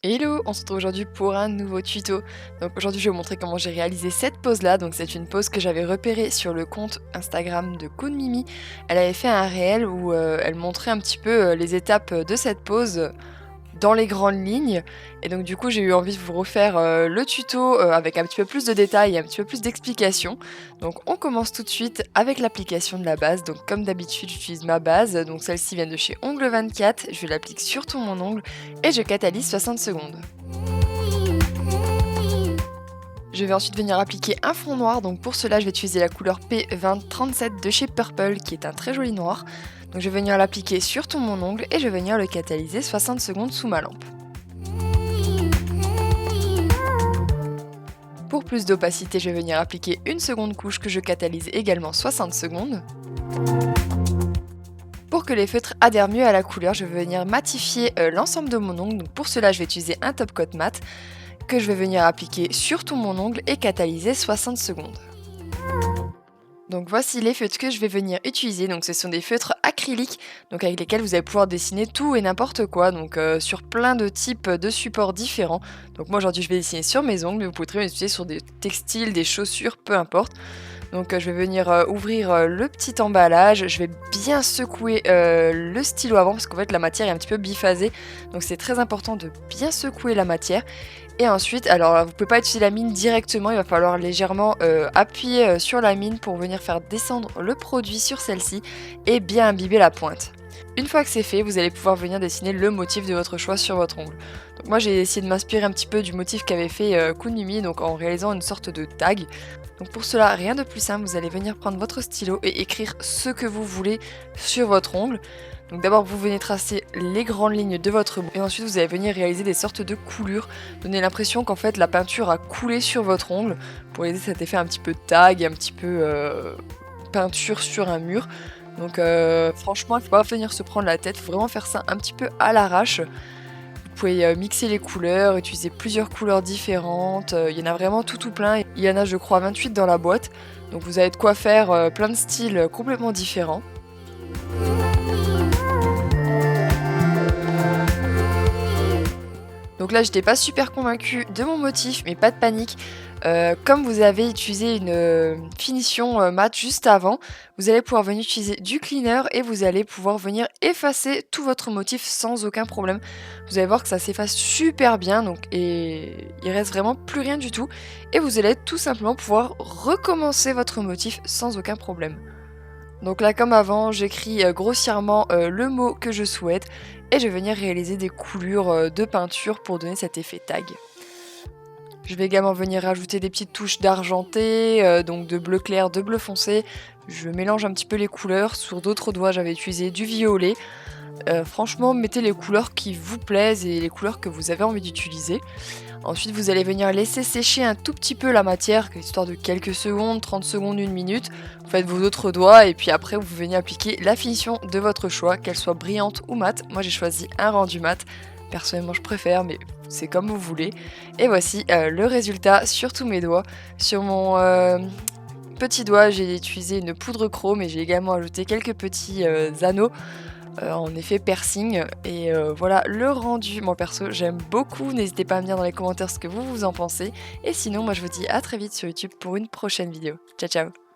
Hello, on se retrouve aujourd'hui pour un nouveau tuto. Donc aujourd'hui je vais vous montrer comment j'ai réalisé cette pose là. Donc c'est une pose que j'avais repérée sur le compte Instagram de Koun Mimi. Elle avait fait un réel où elle montrait un petit peu les étapes de cette pose dans les grandes lignes. Et donc du coup j'ai eu envie de vous refaire le tuto avec un petit peu plus de détails et un petit peu plus d'explications. Donc on commence tout de suite avec l'application de la base. Donc comme d'habitude j'utilise ma base, donc celle-ci vient de chez Ongle 24. Je l'applique sur tout mon ongle et je catalyse 60 secondes. Je vais ensuite venir appliquer un fond noir, donc pour cela je vais utiliser la couleur P2037 de chez Purple qui est un très joli noir. Donc je vais venir l'appliquer sur tout mon ongle et je vais venir le catalyser 60 secondes sous ma lampe. Pour plus d'opacité, je vais venir appliquer une seconde couche que je catalyse également 60 secondes. Pour que les feutres adhèrent mieux à la couleur, je vais venir matifier l'ensemble de mon ongle. Donc pour cela, je vais utiliser un top coat mat que je vais venir appliquer sur tout mon ongle et catalyser 60 secondes. Donc voici les feutres que je vais venir utiliser. Donc ce sont des feutres acryliques, donc avec lesquels vous allez pouvoir dessiner tout et n'importe quoi, donc sur plein de types de supports différents. Donc moi aujourd'hui je vais dessiner sur mes ongles, mais vous pouvez très bien utiliser sur des textiles, des chaussures, peu importe. Donc je vais venir ouvrir le petit emballage, je vais bien secouer le stylo avant parce qu'en fait la matière est un petit peu biphasée, donc c'est très important de bien secouer la matière. Et ensuite, alors vous pouvez pas utiliser la mine directement, il va falloir légèrement appuyer sur la mine pour venir faire descendre le produit sur celle-ci et bien imbiber la pointe. Une fois que c'est fait, vous allez pouvoir venir dessiner le motif de votre choix sur votre ongle. Donc moi j'ai essayé de m'inspirer un petit peu du motif qu'avait fait Koun Mimi, donc en réalisant une sorte de tag. Donc pour cela, rien de plus simple, vous allez venir prendre votre stylo et écrire ce que vous voulez sur votre ongle. Donc d'abord vous venez tracer les grandes lignes de votre ongle et ensuite vous allez venir réaliser des sortes de coulures, donner l'impression qu'en fait la peinture a coulé sur votre ongle pour aider cet effet un petit peu tag, un petit peu peinture sur un mur. Donc franchement il ne faut pas venir se prendre la tête, il faut vraiment faire ça un petit peu à l'arrache. Vous pouvez mixer les couleurs, utiliser plusieurs couleurs différentes, il y en a vraiment tout plein. Il y en a je crois 28 dans la boîte, donc vous avez de quoi faire plein de styles complètement différents. Donc là j'étais pas super convaincue de mon motif, mais pas de panique. Comme vous avez utilisé une finition mat juste avant, vous allez pouvoir venir utiliser du cleaner et vous allez pouvoir venir effacer tout votre motif sans aucun problème. Vous allez voir que ça s'efface super bien donc, et il reste vraiment plus rien du tout. Et vous allez tout simplement pouvoir recommencer votre motif sans aucun problème. Donc là comme avant, j'écris grossièrement le mot que je souhaite et je vais venir réaliser des coulures de peinture pour donner cet effet tag. Je vais également venir rajouter des petites touches d'argenté, donc de bleu clair, de bleu foncé. Je mélange un petit peu les couleurs. Sur d'autres doigts, j'avais utilisé du violet. Franchement, mettez les couleurs qui vous plaisent et les couleurs que vous avez envie d'utiliser. Ensuite, vous allez venir laisser sécher un tout petit peu la matière, histoire de quelques secondes, 30 secondes, 1 minute. Vous faites vos autres doigts et puis après, vous venez appliquer la finition de votre choix, qu'elle soit brillante ou mate. Moi, j'ai choisi un rendu mat. Personnellement, je préfère, mais c'est comme vous voulez. Et voici le résultat sur tous mes doigts. Sur mon petit doigt, j'ai utilisé une poudre chrome et j'ai également ajouté quelques petits anneaux en effet piercing. Et voilà le rendu. Moi perso, j'aime beaucoup. N'hésitez pas à me dire dans les commentaires ce que vous en pensez. Et sinon, moi je vous dis à très vite sur YouTube pour une prochaine vidéo. Ciao ciao!